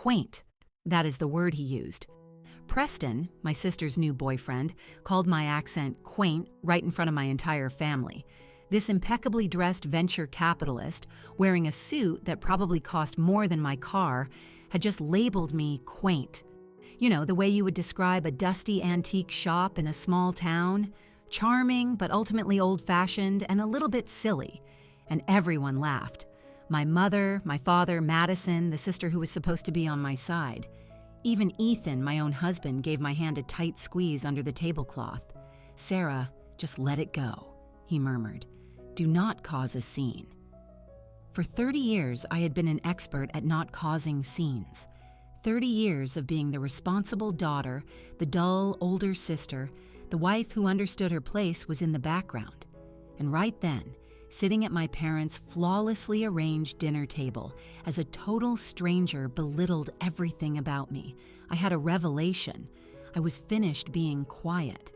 Quaint. That is the word he used. Preston, my sister's new boyfriend, called my accent quaint right in front of my entire family. This impeccably dressed venture capitalist, wearing a suit that probably cost more than my car, had just labeled me quaint. You know, the way you would describe a dusty antique shop in a small town. Charming, but ultimately old-fashioned and a little bit silly. And everyone laughed. My mother, my father, Madison, the sister who was supposed to be on my side. Even Ethan, my own husband, gave my hand a tight squeeze under the tablecloth. "Sarah, just let it go," he murmured. "Do not cause a scene." For 30 years, I had been an expert at not causing scenes. 30 years of being the responsible daughter, the dull, older sister, the wife who understood her place was in the background. And right then, sitting at my parents' flawlessly arranged dinner table, as a total stranger belittled everything about me, I had a revelation. I was finished being quiet.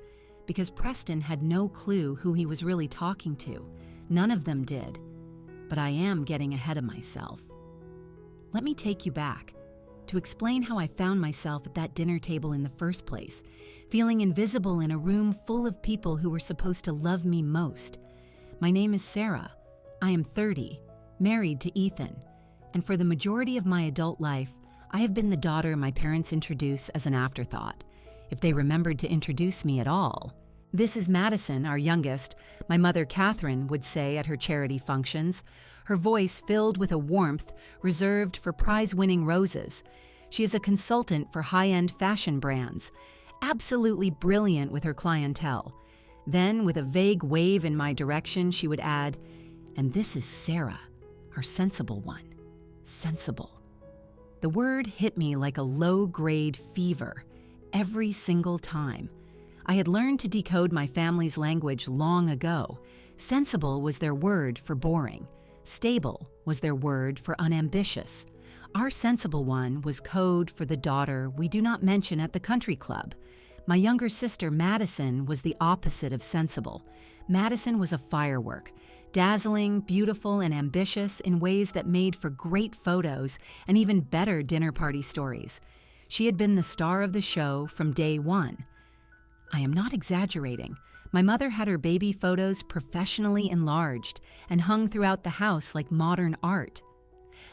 Because Preston had no clue who he was really talking to. None of them did. But I am getting ahead of myself. Let me take you back to explain how I found myself at that dinner table in the first place, feeling invisible in a room full of people who were supposed to love me most. My name is Sarah. I am 30, married to Ethan, and for the majority of my adult life, I have been the daughter my parents introduce as an afterthought, if they remembered to introduce me at all. "This is Madison, our youngest," my mother Catherine would say at her charity functions, her voice filled with a warmth reserved for prize-winning roses. She is a consultant for high-end fashion brands, absolutely brilliant with her clientele. Then, with a vague wave in my direction, she would add, "And this is Sarah, our sensible one." Sensible. The word hit me like a low-grade fever, every single time. I had learned to decode my family's language long ago. Sensible was their word for boring. Stable was their word for unambitious. Our sensible one was code for the daughter we do not mention at the country club. My younger sister, Madison, was the opposite of sensible. Madison was a firework, dazzling, beautiful, and ambitious in ways that made for great photos and even better dinner party stories. She had been the star of the show from day one. I am not exaggerating. My mother had her baby photos professionally enlarged and hung throughout the house like modern art.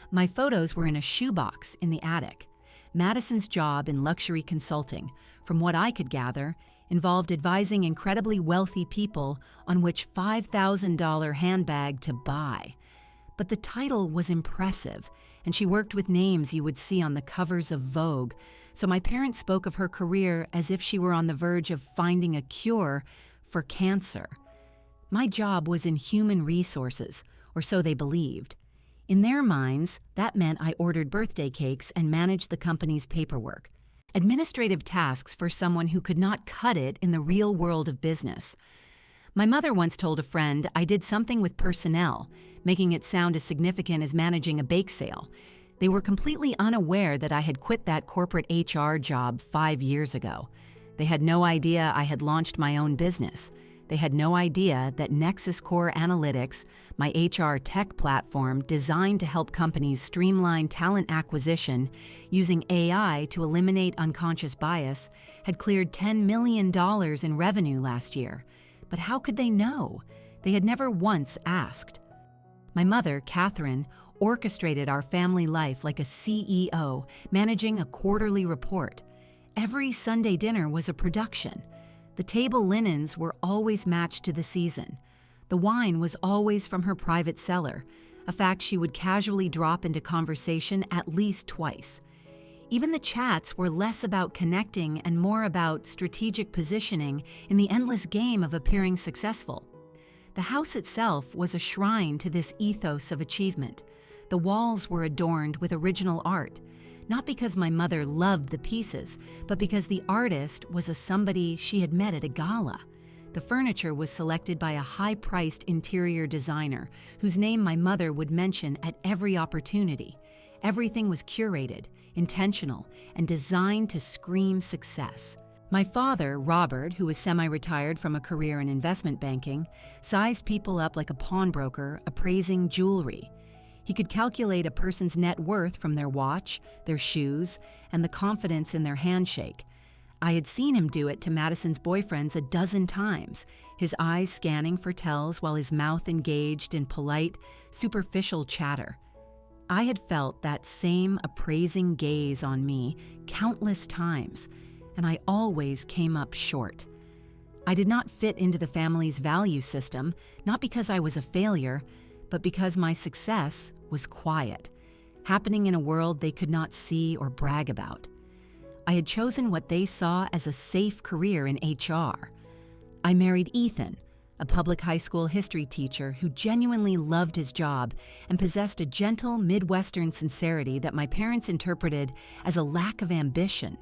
My photos were in a shoebox in the attic. Madison's job in luxury consulting, from what I could gather, involved advising incredibly wealthy people on which $5,000 handbag to buy. But the title was impressive, and she worked with names you would see on the covers of Vogue, so my parents spoke of her career as if she were on the verge of finding a cure for cancer. My job was in human resources, or so they believed. In their minds, that meant I ordered birthday cakes and managed the company's paperwork. Administrative tasks for someone who could not cut it in the real world of business. My mother once told a friend I did something with personnel, making it sound as significant as managing a bake sale. They were completely unaware that I had quit that corporate HR job 5 years ago. They had no idea I had launched my own business. They had no idea that Nexus Core Analytics, my HR tech platform designed to help companies streamline talent acquisition using AI to eliminate unconscious bias, had cleared $10 million in revenue last year. But how could they know? They had never once asked. My mother, Catherine, orchestrated our family life like a CEO, managing a quarterly report. Every Sunday dinner was a production. The table linens were always matched to the season. The wine was always from her private cellar, a fact she would casually drop into conversation at least twice. Even the chats were less about connecting and more about strategic positioning in the endless game of appearing successful. The house itself was a shrine to this ethos of achievement. The walls were adorned with original art, not because my mother loved the pieces, but because the artist was somebody she had met at a gala. The furniture was selected by a high-priced interior designer whose name my mother would mention at every opportunity. Everything was curated, intentional, and designed to scream success. My father, Robert, who was semi-retired from a career in investment banking, sized people up like a pawnbroker appraising jewelry. He could calculate a person's net worth from their watch, their shoes, and the confidence in their handshake. I had seen him do it to Madison's boyfriends a dozen times, his eyes scanning for tells while his mouth engaged in polite, superficial chatter. I had felt that same appraising gaze on me countless times, and I always came up short. I did not fit into the family's value system, not because I was a failure, but because my success was quiet, happening in a world they could not see or brag about. I had chosen what they saw as a safe career in HR. I married Ethan, a public high school history teacher who genuinely loved his job and possessed a gentle Midwestern sincerity that my parents interpreted as a lack of ambition.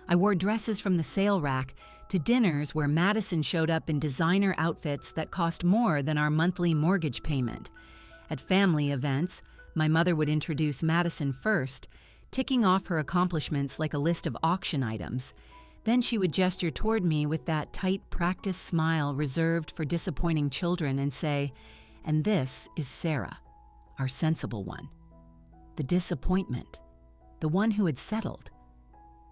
I wore dresses from the sale rack to dinners where Madison showed up in designer outfits that cost more than our monthly mortgage payment. At family events, my mother would introduce Madison first, ticking off her accomplishments like a list of auction items. Then she would gesture toward me with that tight practice smile reserved for disappointing children and say, "And this is Sarah, our sensible one." The disappointment, the one who had settled.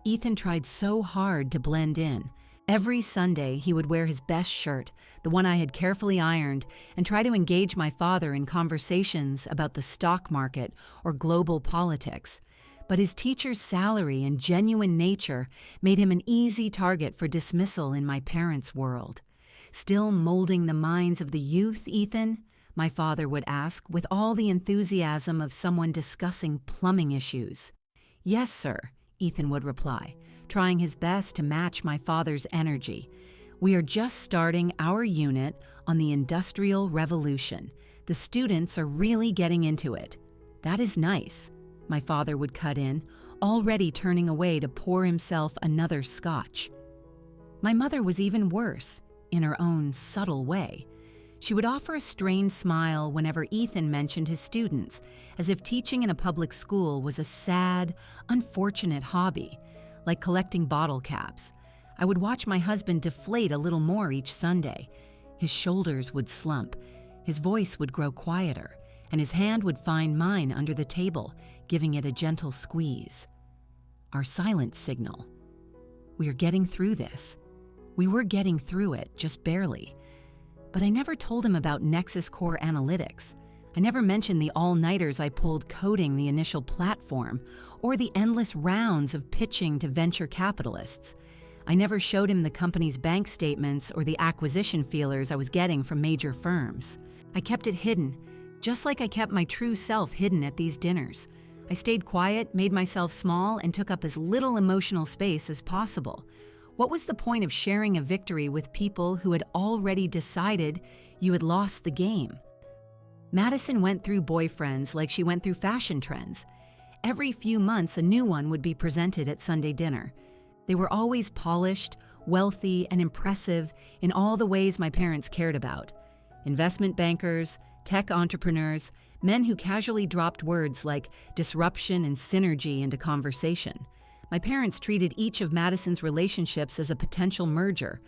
Ethan tried so hard to blend in. Every Sunday, he would wear his best shirt, the one I had carefully ironed, and try to engage my father in conversations about the stock market or global politics. But his teacher's salary and genuine nature made him an easy target for dismissal in my parents' world. "Still molding the minds of the youth, Ethan?" my father would ask with all the enthusiasm of someone discussing plumbing issues. "Yes, sir," Ethan would reply, trying his best to match my father's energy. "We are just starting our unit on the Industrial Revolution. The students are really getting into it." "That is nice," my father would cut in, already turning away to pour himself another scotch. My mother was even worse, in her own subtle way. She would offer a strained smile whenever Ethan mentioned his students, as if teaching in a public school was a sad, unfortunate hobby, like collecting bottle caps. I would watch my husband deflate a little more each Sunday. His shoulders would slump, his voice would grow quieter, and his hand would find mine under the table, giving it a gentle squeeze. Our silent signal. We are getting through this. We were getting through it, just barely. But I never told him about Nexus Core Analytics. I never mentioned the all-nighters I pulled coding the initial platform, or the endless rounds of pitching to venture capitalists. I never showed him the company's bank statements or the acquisition feelers I was getting from major firms. I kept it hidden, just like I kept my true self hidden at these dinners. I stayed quiet, made myself small, and took up as little emotional space as possible. What was the point of sharing a victory with people who had already decided you had lost the game? Madison went through boyfriends like she went through fashion trends. Every few months, a new one would be presented at Sunday dinner. They were always polished, wealthy, and impressive in all the ways my parents cared about. Investment bankers, tech entrepreneurs, men who casually dropped words like disruption and synergy into conversation. My parents treated each of Madison's relationships as a potential merger.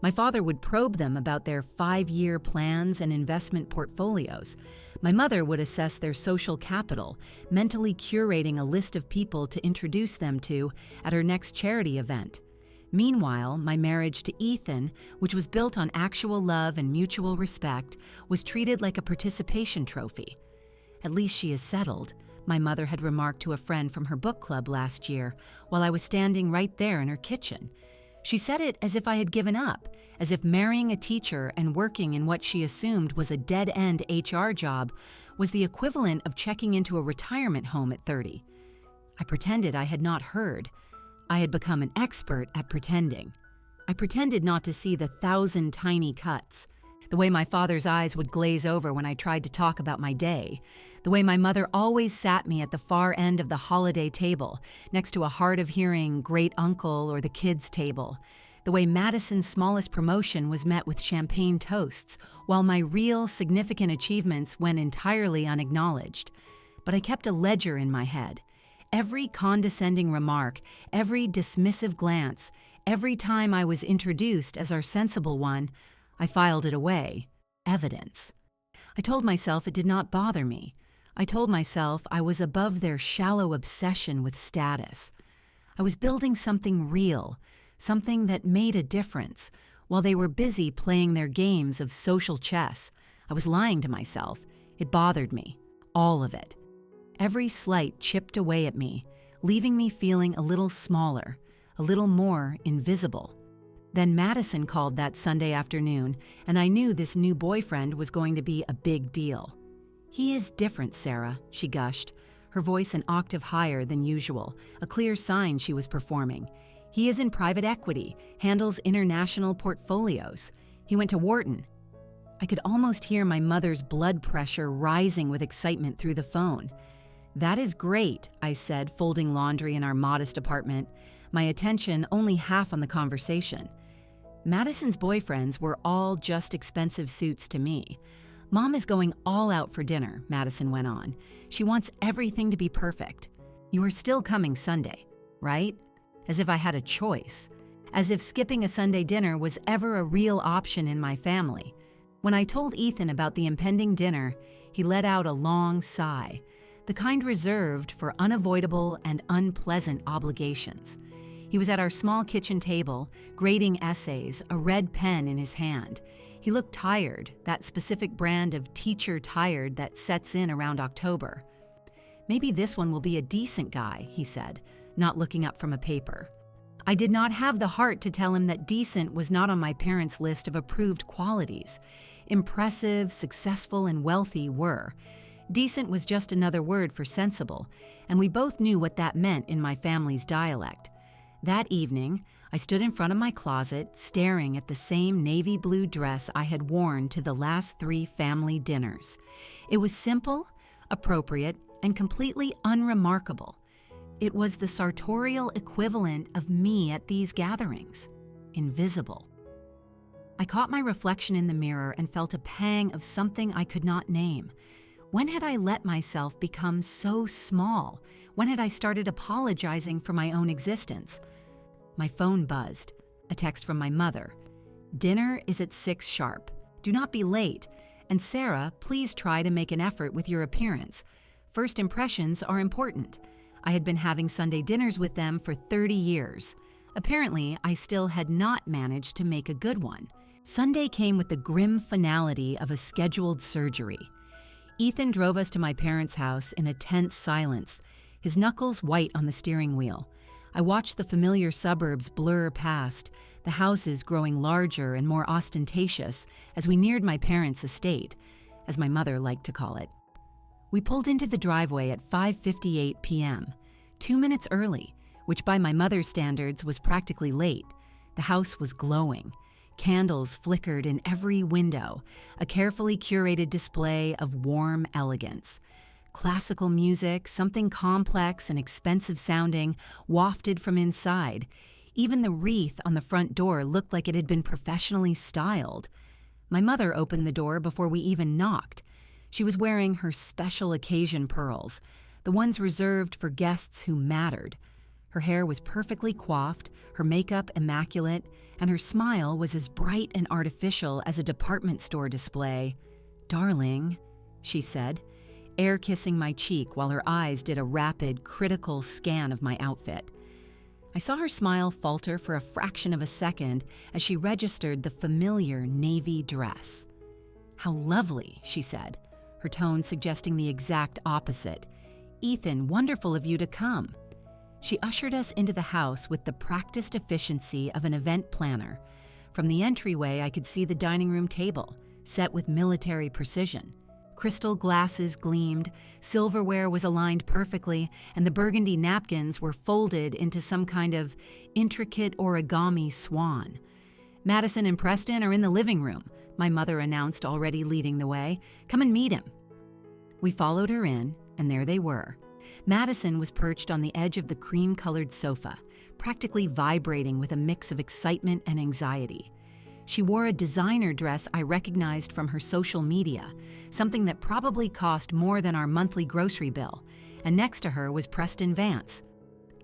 My father would probe them about their 5-year plans and investment portfolios. My mother would assess their social capital, mentally curating a list of people to introduce them to at her next charity event. Meanwhile, my marriage to Ethan, which was built on actual love and mutual respect, was treated like a participation trophy. "At least she is settled," my mother had remarked to a friend from her book club last year, while I was standing right there in her kitchen. She said it as if I had given up, as if marrying a teacher and working in what she assumed was a dead-end HR job was the equivalent of checking into a retirement home at 30. I pretended I had not heard. I had become an expert at pretending. I pretended not to see the 1,000 tiny cuts, the way my father's eyes would glaze over when I tried to talk about my day, the way my mother always sat me at the far end of the holiday table, next to a hard-of-hearing great uncle or the kids' table, the way Madison's smallest promotion was met with champagne toasts, while my real significant achievements went entirely unacknowledged. But I kept a ledger in my head. Every condescending remark, every dismissive glance, every time I was introduced as our sensible one, I filed it away. Evidence. I told myself it did not bother me. I told myself I was above their shallow obsession with status. I was building something real, something that made a difference, while they were busy playing their games of social chess. I was lying to myself. It bothered me. All of it. Every slight chipped away at me, leaving me feeling a little smaller, a little more invisible. Then Madison called that Sunday afternoon, and I knew this new boyfriend was going to be a big deal. "He is different, Sarah," she gushed, her voice an octave higher than usual, a clear sign she was performing. "He is in private equity, handles international portfolios. He went to Wharton." I could almost hear my mother's blood pressure rising with excitement through the phone. "That is great," I said, folding laundry in our modest apartment, my attention only half on the conversation. Madison's boyfriends were all just expensive suits to me. "Mom is going all out for dinner," Madison went on. "She wants everything to be perfect. You are still coming Sunday, right?" As if I had a choice. As if skipping a Sunday dinner was ever a real option in my family. When I told Ethan about the impending dinner, he let out a long sigh, the kind reserved for unavoidable and unpleasant obligations. He was at our small kitchen table, grading essays, a red pen in his hand. He looked tired, that specific brand of teacher tired that sets in around October. "Maybe this one will be a decent guy," he said, not looking up from a paper. I did not have the heart to tell him that decent was not on my parents' list of approved qualities. Impressive, successful, and wealthy were. Decent was just another word for sensible, and we both knew what that meant in my family's dialect. That evening, I stood in front of my closet, staring at the same navy blue dress I had worn to the last 3 family dinners. It was simple, appropriate, and completely unremarkable. It was the sartorial equivalent of me at these gatherings. Invisible. I caught my reflection in the mirror and felt a pang of something I could not name. When had I let myself become so small? When had I started apologizing for my own existence? My phone buzzed. A text from my mother. "Dinner is at 6 sharp. Do not be late. And Sarah, please try to make an effort with your appearance. First impressions are important. I had been having Sunday dinners with them for 30 years. Apparently, I still had not managed to make a good one. Sunday came with the grim finality of a scheduled surgery. Ethan drove us to my parents' house in a tense silence, his knuckles white on the steering wheel. I watched the familiar suburbs blur past, the houses growing larger and more ostentatious as we neared my parents' estate, as my mother liked to call it. We pulled into the driveway at 5:58 p.m., 2 minutes early, which by my mother's standards was practically late. The house was glowing. Candles flickered in every window, a carefully curated display of warm elegance. Classical music, something complex and expensive sounding, wafted from inside. Even the wreath on the front door looked like it had been professionally styled. My mother opened the door before we even knocked. She was wearing her special occasion pearls, the ones reserved for guests who mattered. Her hair was perfectly coiffed, her makeup immaculate, and her smile was as bright and artificial as a department store display. "Darling," she said, air kissing my cheek while her eyes did a rapid, critical scan of my outfit. I saw her smile falter for a fraction of a second as she registered the familiar navy dress. "How lovely," she said, her tone suggesting the exact opposite. "Ethan, wonderful of you to come." She ushered us into the house with the practiced efficiency of an event planner. From the entryway, I could see the dining room table, set with military precision. Crystal glasses gleamed, silverware was aligned perfectly, and the burgundy napkins were folded into some kind of intricate origami swan. "Madison and Preston are in the living room," my mother announced, already leading the way. "Come and meet him." We followed her in, and there they were. Madison was perched on the edge of the cream-colored sofa, practically vibrating with a mix of excitement and anxiety. She wore a designer dress I recognized from her social media, something that probably cost more than our monthly grocery bill, and next to her was Preston Vance.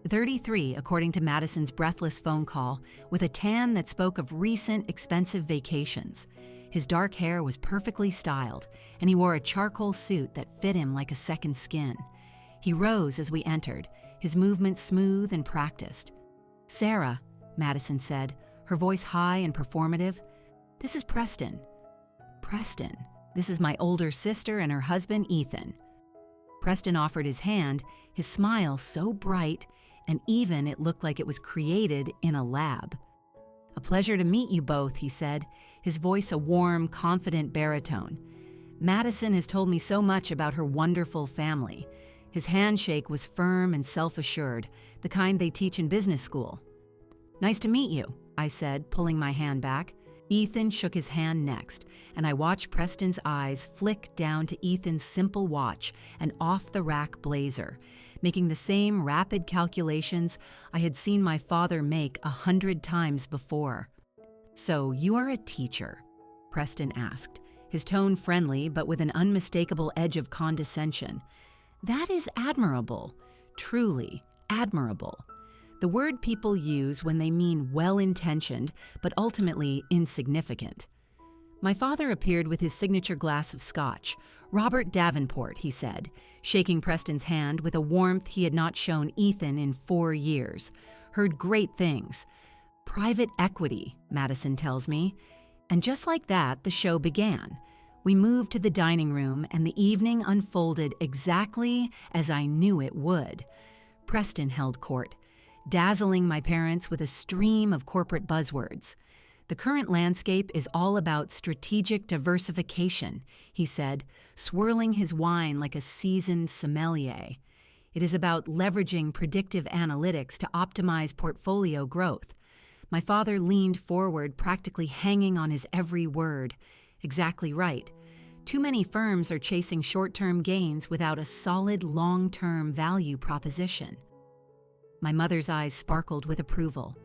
33, according to Madison's breathless phone call, with a tan that spoke of recent expensive vacations. His dark hair was perfectly styled, and he wore a charcoal suit that fit him like a second skin. He rose as we entered, his movements smooth and practiced. "Sarah," Madison said, her voice high and performative, "this is Preston." "Preston, this is my older sister and her husband, Ethan." Preston offered his hand, his smile so bright, and even it looked like it was created in a lab. "A pleasure to meet you both," he said, his voice a warm, confident baritone. "Madison has told me so much about her wonderful family." His handshake was firm and self-assured, the kind they teach in business school. "Nice to meet you," I said, pulling my hand back. Ethan shook his hand next, and I watched Preston's eyes flick down to Ethan's simple watch and off-the-rack blazer, making the same rapid calculations I had seen my father make 100 times before. "So you are a teacher?" Preston asked, his tone friendly but with an unmistakable edge of condescension. "That is admirable, truly admirable. The word people use when they mean well-intentioned, but ultimately insignificant." My father appeared with his signature glass of scotch. "Robert Davenport," he said, shaking Preston's hand with a warmth he had not shown Ethan in 4 years. "Heard great things. Private equity, Madison tells me." And just like that, the show began. We moved to the dining room, and the evening unfolded exactly as I knew it would. Preston held court, dazzling my parents with a stream of corporate buzzwords. "The current landscape is all about strategic diversification," he said, swirling his wine like a seasoned sommelier. "It is about leveraging predictive analytics to optimize portfolio growth." My father leaned forward, practically hanging on his every word. Exactly right. Too many firms are chasing short-term gains without a solid long-term value proposition. My mother's eyes sparkled with approval.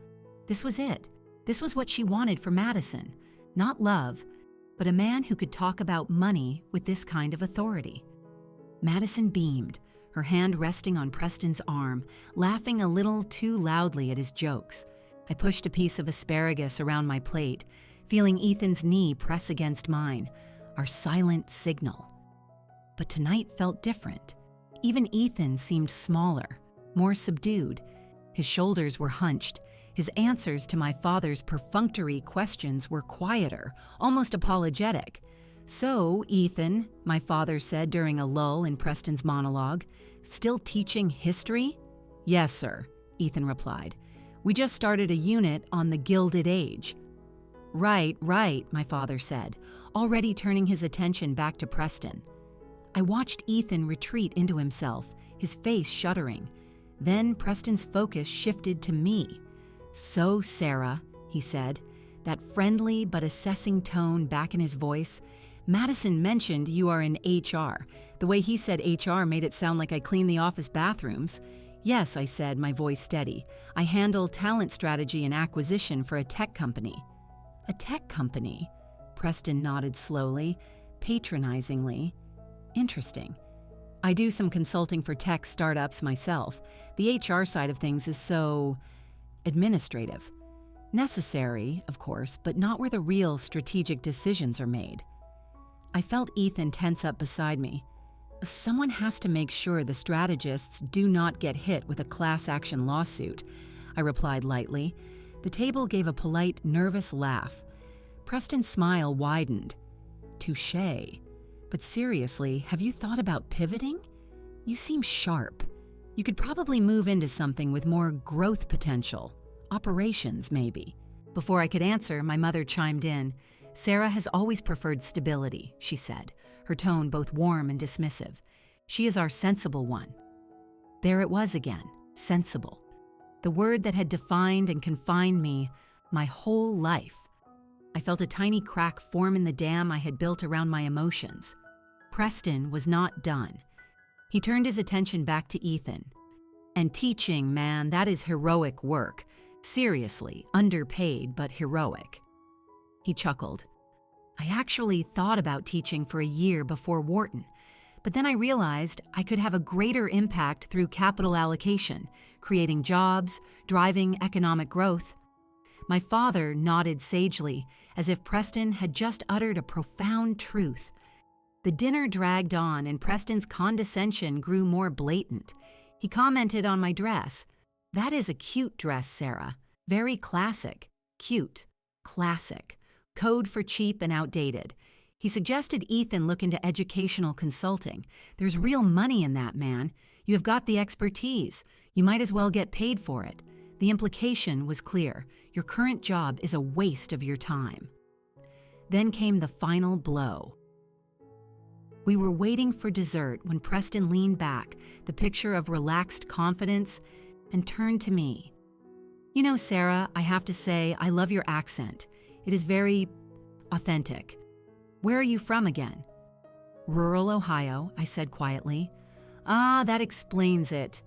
This was it. This was what she wanted for Madison. Not love, but a man who could talk about money with this kind of authority. Madison beamed, her hand resting on Preston's arm, laughing a little too loudly at his jokes. I pushed a piece of asparagus around my plate, feeling Ethan's knee press against mine, our silent signal. But tonight felt different. Even Ethan seemed smaller, more subdued. His shoulders were hunched. His answers to my father's perfunctory questions were quieter, almost apologetic. "So, Ethan," my father said during a lull in Preston's monologue, "still teaching history?" "Yes, sir," Ethan replied. "We just started a unit on the Gilded Age." Right, my father said, already turning his attention back to Preston. I watched Ethan retreat into himself, his face shuddering. Then Preston's focus shifted to me. "So, Sarah," he said, that friendly but assessing tone back in his voice, "Madison mentioned you are in HR. The way he said HR made it sound like I clean the office bathrooms." "Yes," I said, my voice steady. "I handle talent strategy and acquisition for a tech company." "A tech company?" Preston nodded slowly, patronizingly. "Interesting. I do some consulting for tech startups myself. The HR side of things is so administrative. Necessary, of course, but not where the real strategic decisions are made." I felt Ethan tense up beside me. "Someone has to make sure the strategists do not get hit with a class action lawsuit," I replied lightly. The table gave a polite, nervous laugh. Preston's smile widened. "Touché. But seriously, have you thought about pivoting? You seem sharp. You could probably move into something with more growth potential. Operations, maybe." Before I could answer, my mother chimed in. "Sarah has always preferred stability," she said, her tone both warm and dismissive. "She is our sensible one." There it was again, sensible. The word that had defined and confined me my whole life. I felt a tiny crack form in the dam I had built around my emotions. Preston was not done. He turned his attention back to Ethan. "And teaching, man, that is heroic work. Seriously, underpaid, but heroic." He chuckled. "I actually thought about teaching for a year before Wharton, but then I realized I could have a greater impact through capital allocation, creating jobs, driving economic growth." My father nodded sagely, as if Preston had just uttered a profound truth. The dinner dragged on, and Preston's condescension grew more blatant. He commented on my dress. "That is a cute dress, Sarah. Very classic. Cute. Classic. Code for cheap and outdated." He suggested Ethan look into educational consulting. "There's real money in that, man. You have got the expertise. You might as well get paid for it." The implication was clear. Your current job is a waste of your time. Then came the final blow. We were waiting for dessert when Preston leaned back, the picture of relaxed confidence, and turned to me. "You know, Sarah, I have to say I love your accent. It is very authentic. Where are you from again?" "Rural Ohio," I said quietly. "Ah, that explains it."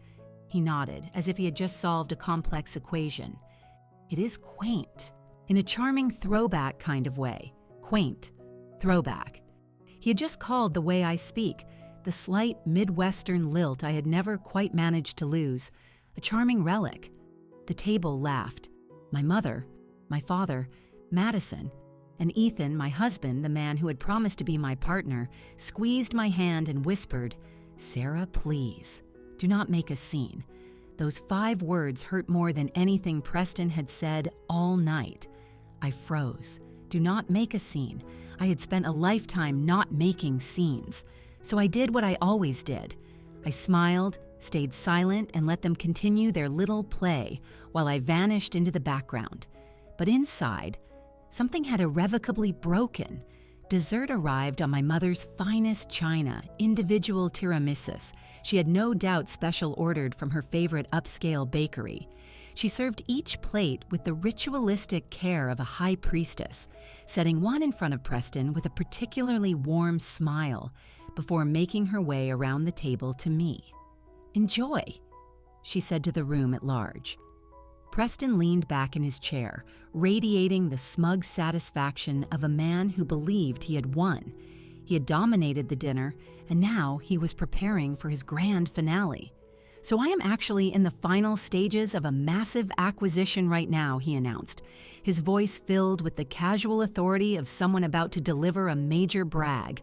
He nodded, as if he had just solved a complex equation. "It is quaint, in a charming throwback kind of way. Quaint, throwback." He had just called the way I speak, the slight Midwestern lilt I had never quite managed to lose, a charming relic. The table laughed. My mother, my father, Madison, and Ethan, my husband, the man who had promised to be my partner, squeezed my hand and whispered, "Sarah, please, do not make a scene." Those 5 words hurt more than anything Preston had said all night. I froze. Do not make a scene. I had spent a lifetime not making scenes. So I did what I always did. I smiled, stayed silent, and let them continue their little play while I vanished into the background. But inside, something had irrevocably broken. Dessert arrived on my mother's finest china, individual tiramisus. She had no doubt special ordered from her favorite upscale bakery. She served each plate with the ritualistic care of a high priestess, setting one in front of Preston with a particularly warm smile before making her way around the table to me. "Enjoy," she said to the room at large. Preston leaned back in his chair, radiating the smug satisfaction of a man who believed he had won. He had dominated the dinner, and now he was preparing for his grand finale. "So I am actually in the final stages of a massive acquisition right now," he announced, his voice filled with the casual authority of someone about to deliver a major brag.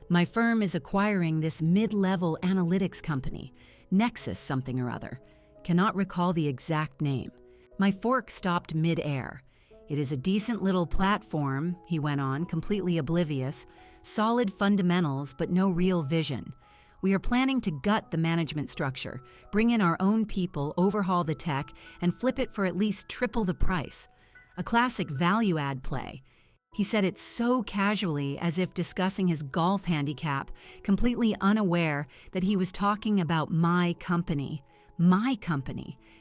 "My firm is acquiring this mid-level analytics company, Nexus something or other. Cannot recall the exact name." My fork stopped mid-air. "It is a decent little platform," he went on, completely oblivious. "Solid fundamentals, but no real vision. We are planning to gut the management structure, bring in our own people, overhaul the tech, and flip it for at least triple the price. A classic value-add play." He said it so casually, as if discussing his golf handicap, completely unaware that he was talking about my company,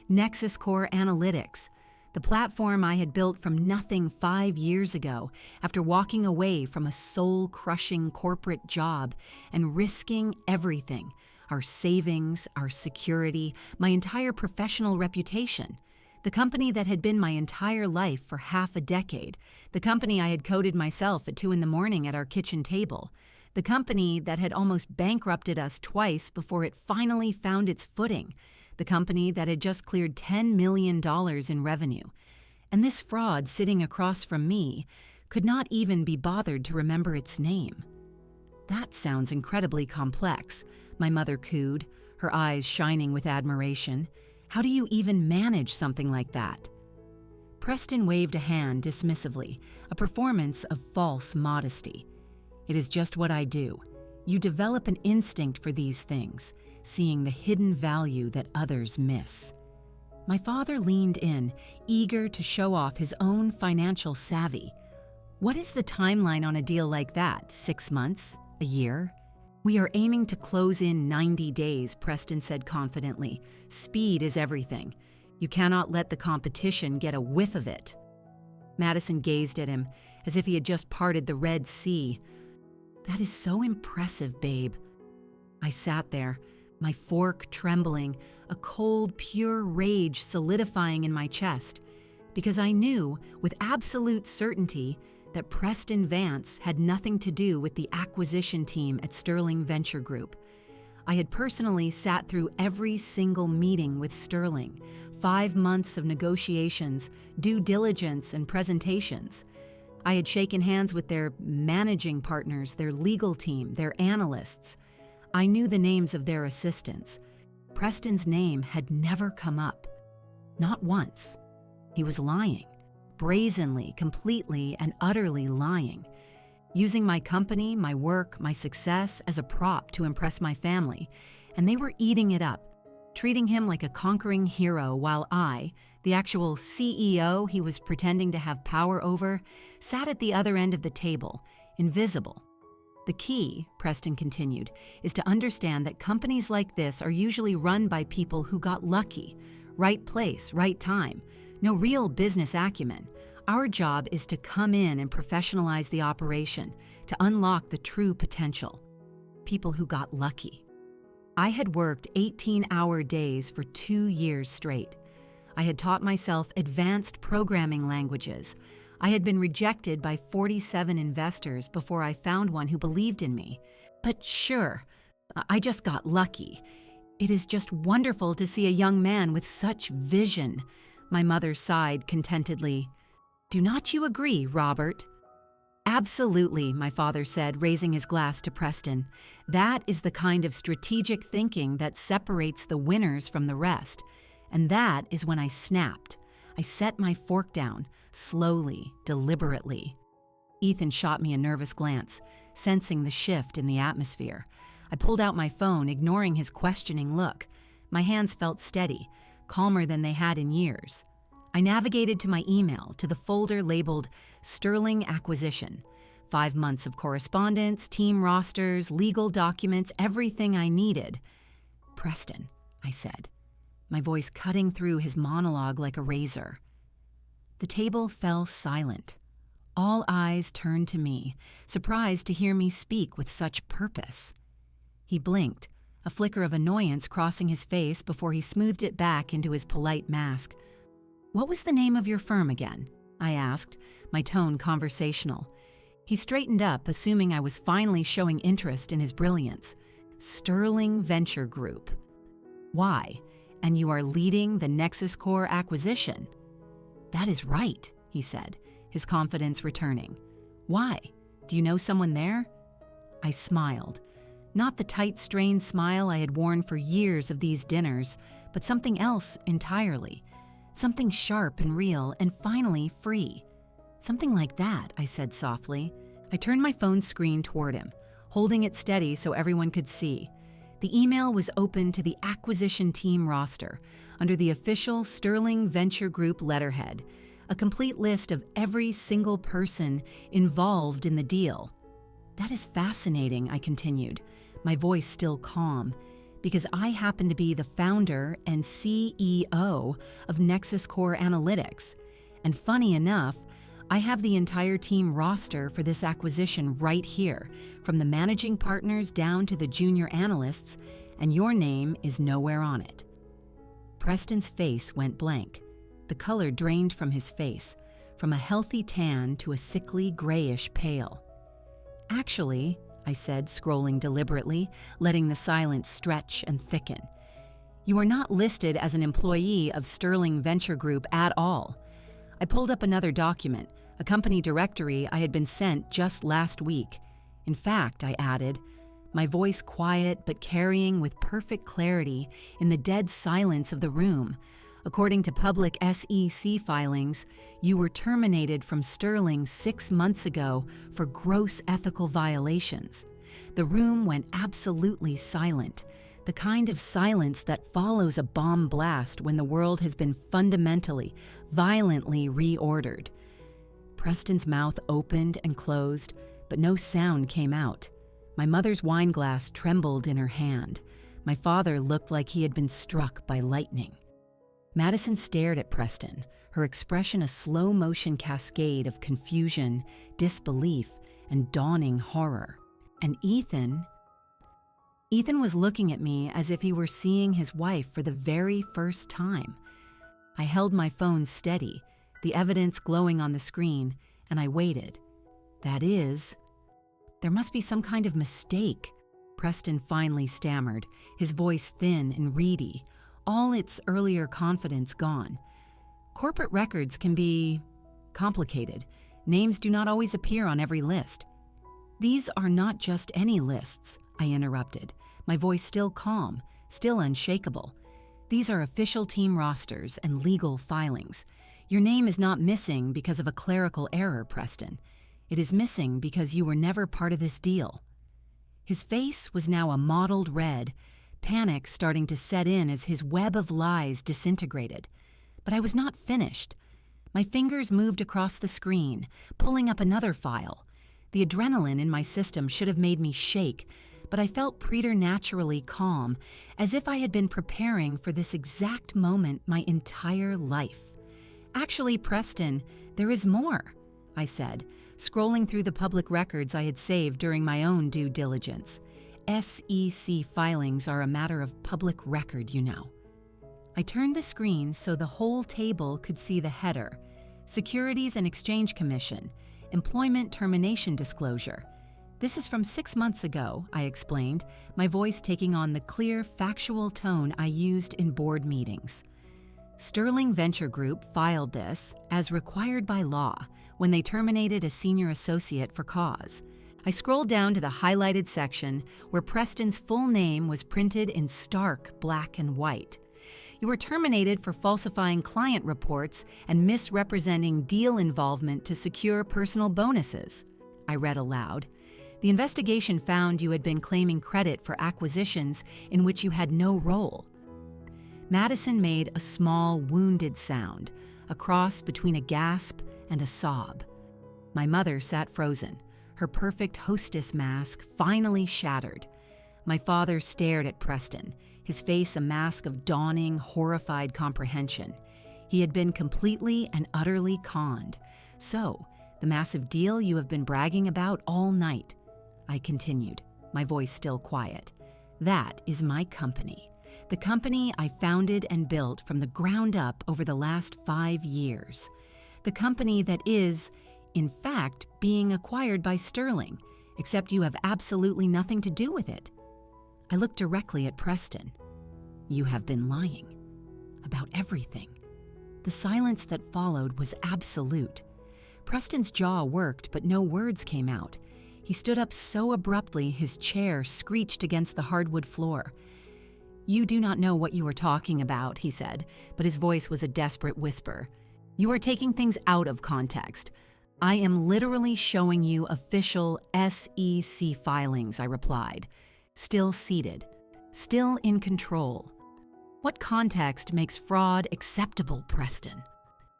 Nexus Core Analytics, the platform I had built from nothing 5 years ago after walking away from a soul-crushing corporate job and risking everything, our savings, our security, my entire professional reputation. The company that had been my entire life for half a decade, the company I had coded myself at 2 a.m. at our kitchen table, the company that had almost bankrupted us twice before it finally found its footing, the company that had just cleared $10 million in revenue. And this fraud sitting across from me could not even be bothered to remember its name. "That sounds incredibly complex," my mother cooed, her eyes shining with admiration. "How do you even manage something like that?" Preston waved a hand dismissively, a performance of false modesty. "It is just what I do. You develop an instinct for these things, seeing the hidden value that others miss." My father leaned in, eager to show off his own financial savvy. "What is the timeline on a deal like that? 6 months? A year?" "We are aiming to close in 90 days, Preston said confidently. "Speed is everything. You cannot let the competition get a whiff of it." Madison gazed at him as if he had just parted the Red Sea. "That is so impressive, babe." I sat there, my fork trembling, a cold, pure rage solidifying in my chest, because I knew with absolute certainty that Preston Vance had nothing to do with the acquisition team at Sterling Venture Group. I had personally sat through every single meeting with Sterling, 5 months of negotiations, due diligence, and presentations. I had shaken hands with their managing partners, their legal team, their analysts. I knew the names of their assistants. Preston's name had never come up. Not once. He was lying. Brazenly, completely, and utterly lying. Using my company, my work, my success as a prop to impress my family, and they were eating it up, treating him like a conquering hero while I, the actual CEO he was pretending to have power over, sat at the other end of the table, invisible. The key, Preston continued, is to understand that companies like this are usually run by people who got lucky. Right place, right time. No real business acumen. Our job is to come in and professionalize the operation, to unlock the true potential. People who got lucky. I had worked 18-hour days for 2 years straight. I had taught myself advanced programming languages. I had been rejected by 47 investors before I found one who believed in me. But sure, I just got lucky. It is just wonderful to see a young man with such vision. My mother sighed contentedly. Do not you agree, Robert? Absolutely, my father said, raising his glass to Preston. That is the kind of strategic thinking that separates the winners from the rest. And that is when I snapped. I set my fork down, slowly, deliberately. Ethan shot me a nervous glance, sensing the shift in the atmosphere. I pulled out my phone, ignoring his questioning look. My hands felt steady, calmer than they had in years. I navigated to my email, to the folder labeled Sterling Acquisition. 5 months of correspondence, team rosters, legal documents, everything I needed. Preston, I said, my voice cutting through his monologue like a razor. The table fell silent. All eyes turned to me, surprised to hear me speak with such purpose. He blinked, a flicker of annoyance crossing his face before he smoothed it back into his polite mask. What was the name of your firm again? I asked, my tone conversational. He straightened up, assuming I was finally showing interest in his brilliance. Sterling Venture Group. Why? And you are leading the Nexus Core acquisition? That is right, he said, his confidence returning. Why? Do you know someone there? I smiled. Not the tight, strained smile I had worn for years of these dinners, but something else entirely. Something sharp and real, and finally free. Something like that, I said softly. I turned my phone screen toward him, holding it steady so everyone could see. The email was open to the acquisition team roster, under the official Sterling Venture Group letterhead, a complete list of every single person involved in the deal. That is fascinating, I continued, my voice still calm, because I happen to be the founder and CEO of Nexus Core Analytics. And funny enough, I have the entire team roster for this acquisition right here, from the managing partners down to the junior analysts, and your name is nowhere on it. Preston's face went blank. The color drained from his face, from a healthy tan to a sickly grayish pale. Actually, I said, scrolling deliberately, letting the silence stretch and thicken. You are not listed as an employee of Sterling Venture Group at all. I pulled up another document, a company directory I had been sent just last week. In fact, I added, my voice quiet but carrying with perfect clarity in the dead silence of the room. According to public SEC filings, you were terminated from Sterling 6 months ago for gross ethical violations. The room went absolutely silent, the kind of silence that follows a bomb blast when the world has been fundamentally, violently reordered. Preston's mouth opened and closed, but no sound came out. My mother's wine glass trembled in her hand. My father looked like he had been struck by lightning. Madison stared at Preston, her expression a slow-motion cascade of confusion, disbelief, and dawning horror. And Ethan was looking at me as if he were seeing his wife for the very first time. I held my phone steady, the evidence glowing on the screen, and I waited. That is, there must be some kind of mistake, Preston finally stammered, his voice thin and reedy, all its earlier confidence gone. Corporate records can be complicated, Names do not always appear on every list. These are not just any lists, I interrupted, my voice still calm, still unshakable. These are official team rosters and legal filings. Your name is not missing because of a clerical error, Preston. It is missing because you were never part of this deal. His face was now a mottled red, panic starting to set in as his web of lies disintegrated. But I was not finished. My fingers moved across the screen, pulling up another file. The adrenaline in my system should have made me shake, but I felt preternaturally calm, as if I had been preparing for this exact moment my entire life. Actually, Preston, there is more, I said, scrolling through the public records I had saved during my own due diligence. SEC filings are a matter of public record, you know. I turned the screen so the whole table could see the header: Securities and Exchange Commission, Employment Termination Disclosure. This is from 6 months ago, I explained, my voice taking on the clear, factual tone I used in board meetings. Sterling Venture Group filed this, as required by law, when they terminated a senior associate for cause. I scrolled down to the highlighted section where Preston's full name was printed in stark black and white. You were terminated for falsifying client reports and misrepresenting deal involvement to secure personal bonuses, I read aloud. The investigation found you had been claiming credit for acquisitions in which you had no role. Madison made a small, wounded sound, a cross between a gasp and a sob. My mother sat frozen, her perfect hostess mask finally shattered. My father stared at Preston, his face a mask of dawning, horrified comprehension. He had been completely and utterly conned. So, the massive deal you have been bragging about all night, I continued, my voice still quiet. That is my company. The company I founded and built from the ground up over the last 5 years. The company that is, in fact, being acquired by Sterling, except you have absolutely nothing to do with it. I looked directly at Preston. You have been lying. About everything. The silence that followed was absolute. Preston's jaw worked, but no words came out. He stood up so abruptly his chair screeched against the hardwood floor. You do not know what you are talking about, he said, but his voice was a desperate whisper. You are taking things out of context. I am literally showing you official SEC filings, I replied. Still seated. Still in control. What context makes fraud acceptable, Preston?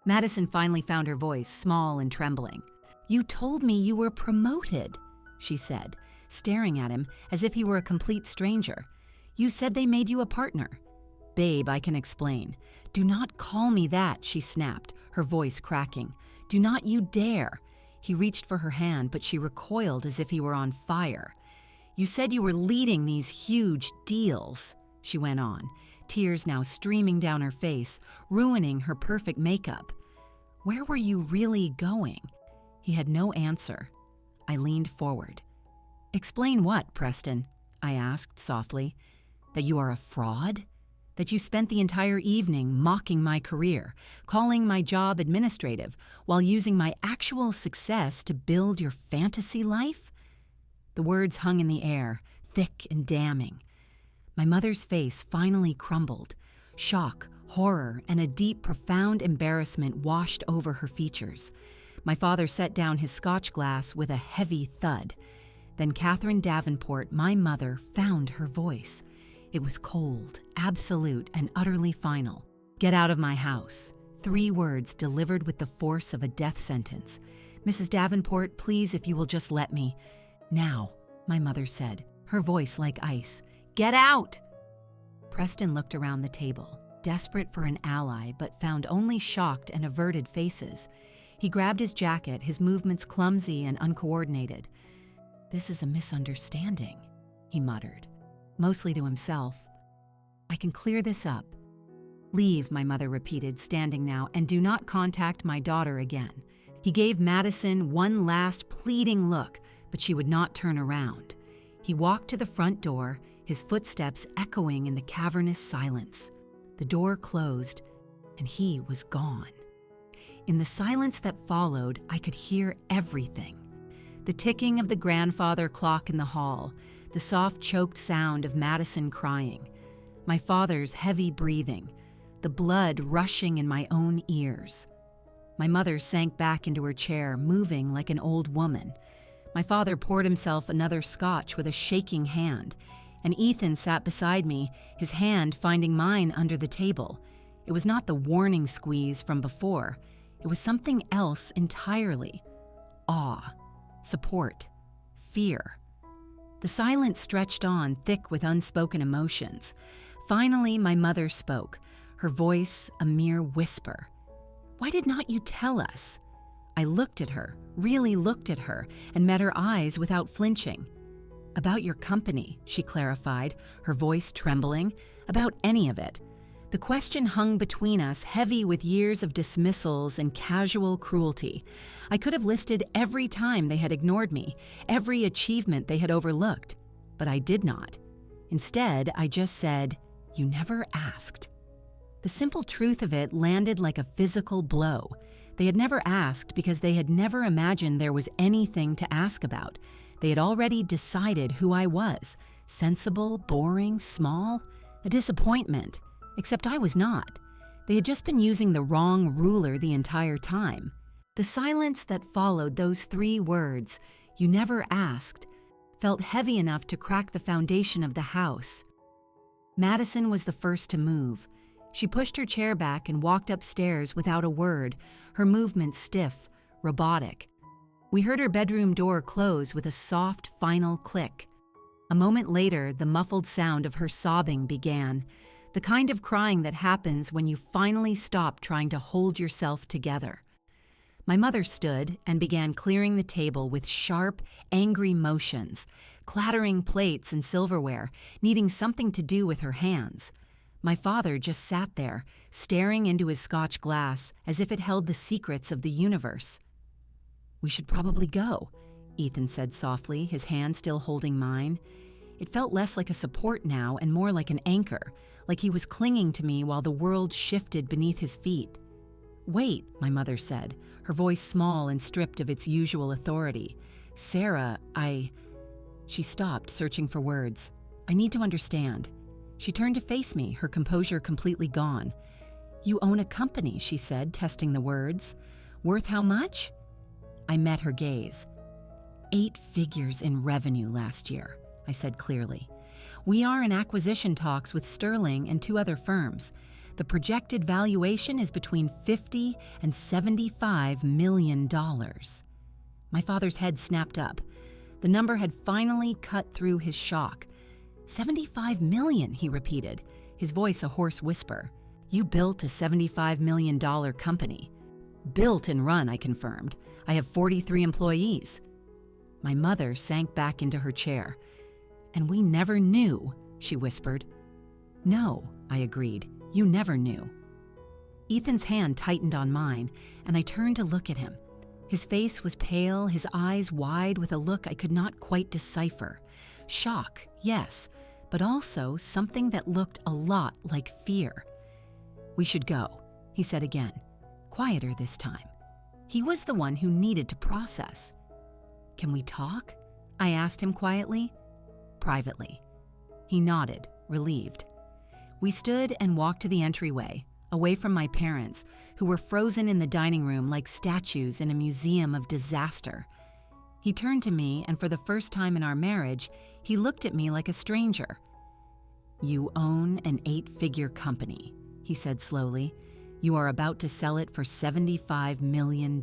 Madison finally found her voice, small and trembling. You told me you were promoted, she said, staring at him as if he were a complete stranger. You said they made you a partner. Babe, I can explain. Do not call me that, she snapped, her voice cracking. Do not you dare. He reached for her hand, but she recoiled as if he were on fire. You said you were leading these huge deals, she went on, tears now streaming down her face, ruining her perfect makeup. Where were you really going? He had no answer. I leaned forward. Explain what, Preston? I asked softly. That you are a fraud? That you spent the entire evening mocking my career, calling my job administrative, while using my actual success to build your fantasy life? The words hung in the air, thick and damning. My mother's face finally crumbled. Shock, horror, and a deep, profound embarrassment washed over her features. My father set down his scotch glass with a heavy thud. Then Catherine Davenport, my mother, found her voice. It was cold, absolute, and utterly final. Get out of my house. 3 words delivered with the force of a death sentence. Mrs. Davenport, please, if you will just let me. Now, my mother said, her voice like ice. Get out! Preston looked around the table, desperate for an ally, but found only shocked and averted faces. He grabbed his jacket, his movements clumsy and uncoordinated. This is a misunderstanding, he muttered, mostly to himself. I can clear this up. Leave, my mother repeated, standing now, and do not contact my daughter again. He gave Madison one last pleading look, but she would not turn around. He walked to the front door, his footsteps echoing in the cavernous silence. The door closed, and he was gone. In the silence that followed, I could hear everything. The ticking of the grandfather clock in the hall, the soft choked sound of Madison crying, my father's heavy breathing, the blood rushing in my own ears. My mother sank back into her chair, moving like an old woman. My father poured himself another scotch with a shaking hand, and Ethan sat beside me, his hand finding mine under the table. It was not the warning squeeze from before. It was something else entirely. Awe, support, fear. The silence stretched on, thick with unspoken emotions. Finally, my mother spoke, her voice a mere whisper. "Why did not you tell us?" I looked at her, really looked at her, and met her eyes without flinching. "About your company," she clarified, her voice trembling. "About any of it." The question hung between us, heavy with years of dismissals and casual cruelty. I could have listed every time they had ignored me, every achievement they had overlooked, but I did not. Instead, I just said, "You never asked." The simple truth of it landed like a physical blow. They had never asked because they had never imagined there was anything to ask about. They had already decided who I was, sensible, boring, small, a disappointment. Except I was not. They had just been using the wrong ruler the entire time. The silence that followed those 3 words, "You never asked," felt heavy enough to crack the foundation of the house. Madison was the first to move. She pushed her chair back and walked upstairs without a word, her movements stiff, robotic. We heard her bedroom door close with a soft, final click. A moment later, the muffled sound of her sobbing began, the kind of crying that happens when you finally stop trying to hold yourself together. My mother stood and began clearing the table with sharp, angry motions, clattering plates and silverware, needing something to do with her hands. My father just sat there, staring into his Scotch glass as if it held the secrets of the universe. "We should probably go," Ethan said softly, his hand still holding mine. It felt less like a support now and more like an anchor, like he was clinging to me while the world shifted beneath his feet. "Wait," my mother said, her voice small and stripped of its usual authority. "Sarah, She stopped, searching for words. "I need to understand." She turned to face me, her composure completely gone. "You own a company," she said, testing the words. "Worth how much?" I met her gaze. 8 figures in revenue last year, I said clearly. "We are in acquisition talks with Sterling and 2 other firms. The projected valuation is between $50 and $75 million. My father's head snapped up. The number had finally cut through his shock. $75 million, he repeated, his voice a hoarse whisper. "You built a $75 million company." "Built and run," I confirmed. "I have 43 employees." My mother sank back into her chair. "And we never knew," she whispered. "No," I agreed. "You never knew." Ethan's hand tightened on mine, and I turned to look at him. His face was pale, his eyes wide with a look I could not quite decipher. Shock, yes, but also something that looked a lot like fear. "We should go," he said again, quieter this time. He was the one who needed to process. "Can we talk?" I asked him quietly. "Privately." He nodded, relieved. We stood and walked to the entryway, away from my parents, who were frozen in the dining room like statues in a museum of disaster. He turned to me, and for the first time in our marriage, he looked at me like a stranger. "You own an 8-figure company," he said slowly. "You are about to sell it for $75 million.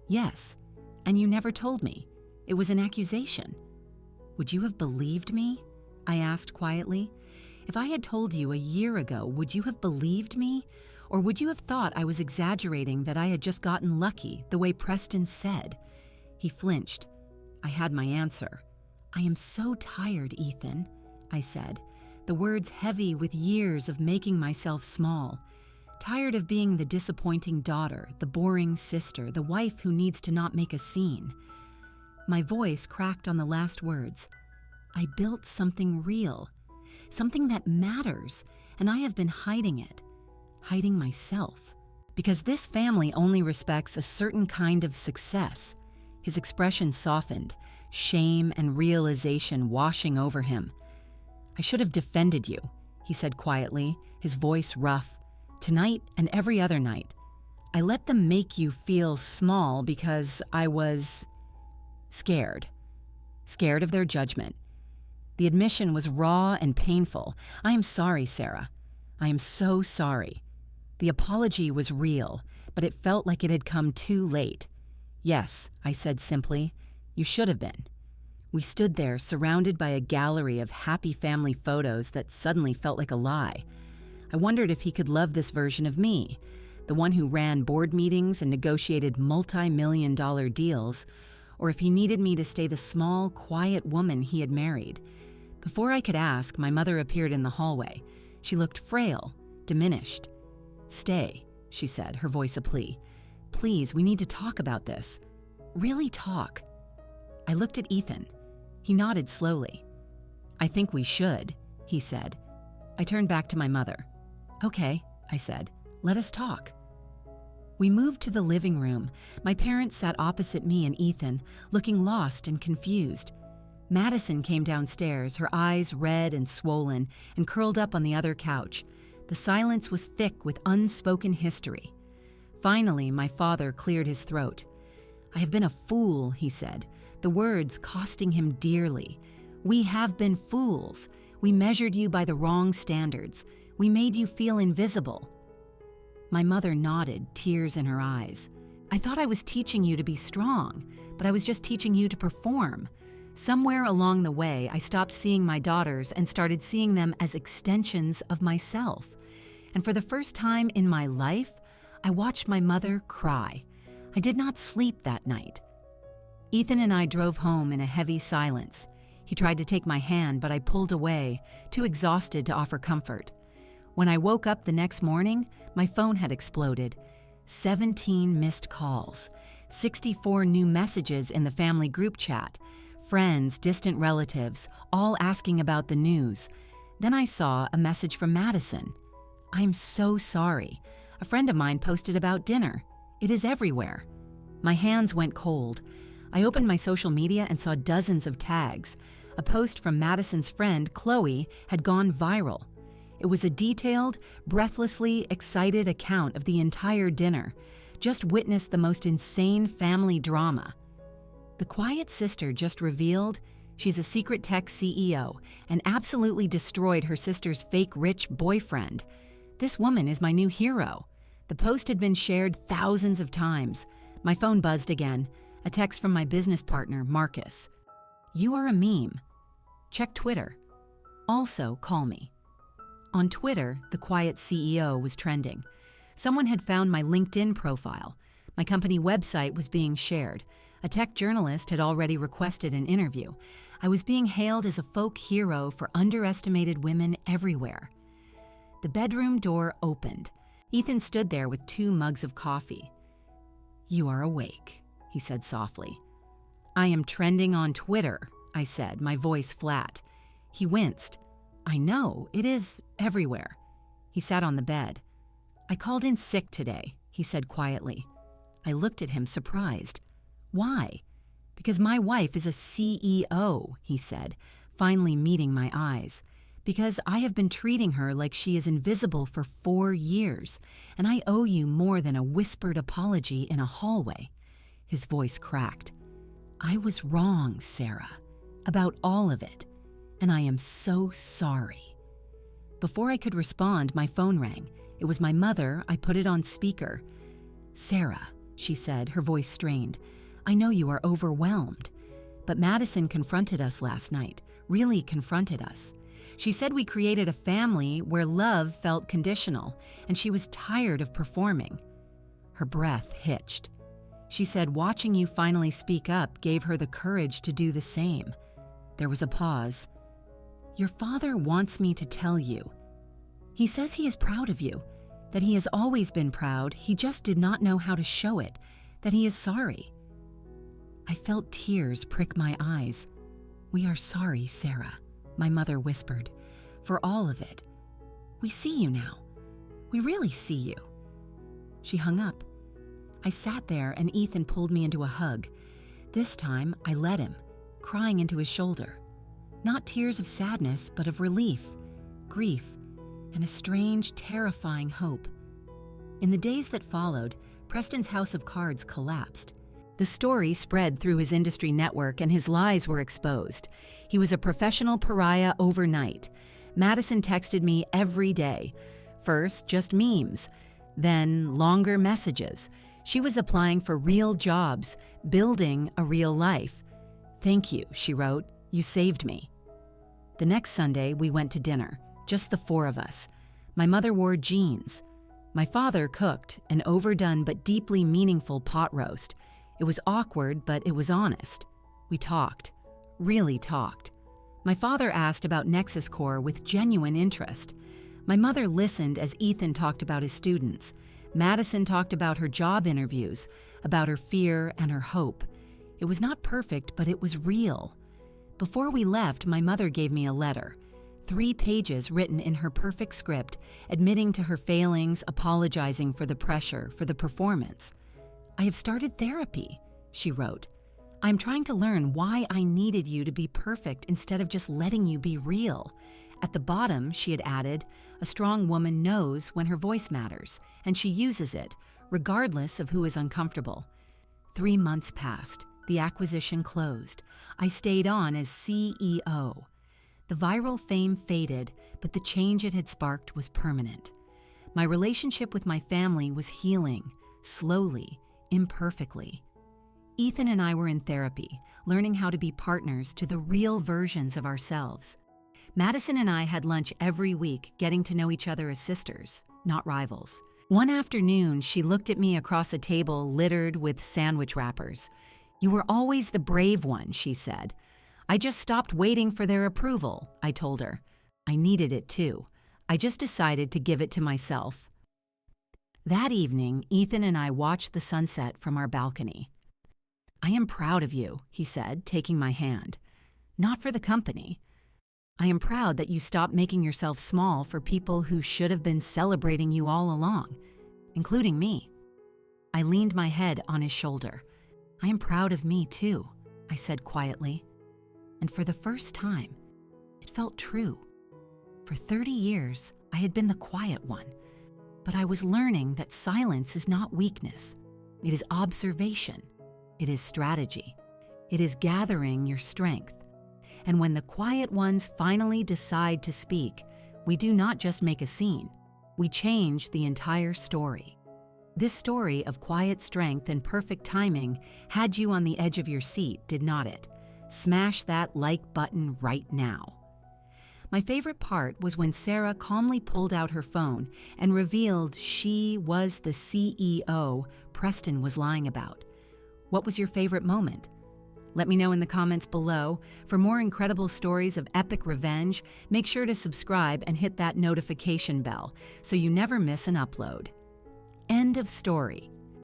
"Yes, and you never told me. It was an accusation." "Would you have believed me?" I asked quietly. "If I had told you a year ago, would you have believed me? Or would you have thought I was exaggerating, that I had just gotten lucky, the way Preston said?" He flinched. I had my answer. "I am so tired, Ethan," I said, the words heavy with years of making myself small. Tired of being the disappointing daughter, the boring sister, the wife who needs to not make a scene. My voice cracked on the last words. "I built something real, something that matters, and I have been hiding it, hiding myself." Because this family only respects a certain kind of success." His expression softened, shame and realization washing over him. "I should have defended you," he said quietly, his voice rough. "Tonight and every other night. I let them make you feel small because I was scared. Scared of their judgment." The admission was raw and painful. "I am sorry, Sarah. I am so sorry." The apology was real, but it felt like it had come too late. "Yes," I said simply, "you should have been." We stood there, surrounded by a gallery of happy family photos that suddenly felt like a lie. I wondered if he could love this version of me, the one who ran board meetings and negotiated multi-million-dollar deals, or if he needed me to stay the small, quiet woman he had married. Before I could ask, my mother appeared in the hallway. She looked frail, diminished. "Stay," she said, her voice a plea. "Please, we need to talk about this. Really talk." I looked at Ethan. He nodded slowly. "I think we should," he said. I turned back to my mother. "Okay," I said. "Let us talk." We moved to the living room. My parents sat opposite me and Ethan, looking lost and confused. Madison came downstairs, her eyes red and swollen, and curled up on the other couch. The silence was thick with unspoken history. Finally, my father cleared his throat. "I have been a fool," he said, the words costing him dearly. "We have been fools. We measured you by the wrong standards. We made you feel invisible." My mother nodded, tears in her eyes. "I thought I was teaching you to be strong, but I was just teaching you to perform. Somewhere along the way, I stopped seeing my daughters and started seeing them as extensions of myself. And for the first time in my life, I watched my mother cry. I did not sleep that night." Ethan and I drove home in a heavy silence. He tried to take my hand, but I pulled away, too exhausted to offer comfort. When I woke up the next morning, my phone had exploded. 17 missed calls, 64 new messages in the family group chat, friends, distant relatives, all asking about the news. Then I saw a message from Madison. "I'm so sorry. A friend of mine posted about dinner. It is everywhere." My hands went cold. I opened my social media and saw dozens of tags. A post from Madison's friend, Chloe, had gone viral. It was a detailed, breathlessly excited account of the entire dinner. Just witnessed the most insane family drama. The quiet sister just revealed she's a secret tech CEO and absolutely destroyed her sister's fake rich boyfriend. This woman is my new hero. The post had been shared thousands of times. My phone buzzed again. A text from my business partner, Marcus. "You are a meme. Check Twitter. Also, call me." On Twitter, the quiet CEO was trending. Someone had found my LinkedIn profile. My company website was being shared. A tech journalist had already requested an interview. I was being hailed as a folk hero for underestimated women everywhere. The bedroom door opened. Ethan stood there with 2 mugs of coffee. "You are awake," he said softly. "I am trending on Twitter," I said, my voice flat. He winced. "I know, it is everywhere." He sat on the bed. "I called in sick today," he said quietly. I looked at him surprised. "Why?" "Because my wife is a CEO," he said, finally meeting my eyes. "Because I have been treating her like she is invisible for 4 years, and I owe you more than a whispered apology in a hallway." His voice cracked. "I was wrong, Sarah, about all of it, and I am so sorry." Before I could respond, my phone rang. It was my mother. I put it on speaker. "Sarah," she said, her voice strained, "I know you are overwhelmed, but Madison confronted us last night, really confronted us. She said we created a family where love felt conditional, and she was tired of performing." Her breath hitched. She said watching you finally speak up gave her the courage to do the same. There was a pause. "Your father wants me to tell you. He says he is proud of you, that he has always been proud, he just did not know how to show it, that he is sorry." I felt tears prick my eyes. "We are sorry, Sarah," my mother whispered, "for all of it. We see you now. We really see you." She hung up. I sat there and Ethan pulled me into a hug. This time, I let him, crying into his shoulder. Not tears of sadness, but of relief, grief, and a strange, terrifying hope. In the days that followed, Preston's house of cards collapsed. The story spread through his industry network and his lies were exposed. He was a professional pariah overnight. Madison texted me every day. First, just memes, then longer messages. She was applying for real jobs, building a real life. "Thank you," she wrote. "You saved me." The next Sunday, we went to dinner, just the four of us. My mother wore jeans. My father cooked an overdone but deeply meaningful pot roast. It was awkward, but it was honest. We talked, really talked. My father asked about Nexus Corps with genuine interest. My mother listened as Ethan talked about his students. Madison talked about her job interviews, about her fear and her hope. It was not perfect, but it was real. Before we left, my mother gave me a letter. 3 pages written in her perfect script, admitting to her failings, apologizing for the pressure, for the performance. "I have started therapy," she wrote. "I'm trying to learn why I needed you to be perfect instead of just letting you be real." At the bottom, she had added, "A strong woman knows when her voice matters, and she uses it, regardless of who is uncomfortable." 3 months passed. The acquisition closed. I stayed on as CEO. The viral fame faded, but the change it had sparked was permanent. My relationship with my family was healing, slowly, imperfectly. Ethan and I were in therapy, learning how to be partners to the real versions of ourselves. Madison and I had lunch every week, getting to know each other as sisters, not rivals. One afternoon, she looked at me across a table littered with sandwich wrappers. "You were always the brave one," she said. "I just stopped waiting for their approval," I told her. I needed it too. I just decided to give it to myself. That evening, Ethan and I watched the sunset from our balcony. "I am proud of you," he said, taking my hand. "Not for the company. I am proud that you stopped making yourself small for people who should have been celebrating you all along, including me." I leaned my head on his shoulder. "I am proud of me too," I said quietly. And for the first time, it felt true. For 30 years, I had been the quiet one, but I was learning that silence is not weakness. It is observation. It is strategy. It is gathering your strength. And when the quiet ones finally decide to speak, we do not just make a scene, we change the entire story. This story of quiet strength and perfect timing had you on the edge of your seat, did not it? Smash that like button right now. My favorite part was when Sarah calmly pulled out her phone and revealed she was the CEO Preston was lying about. What was your favorite moment? Let me know in the comments below. For more incredible stories of epic revenge, make sure to subscribe and hit that notification bell so you never miss an upload. End of story.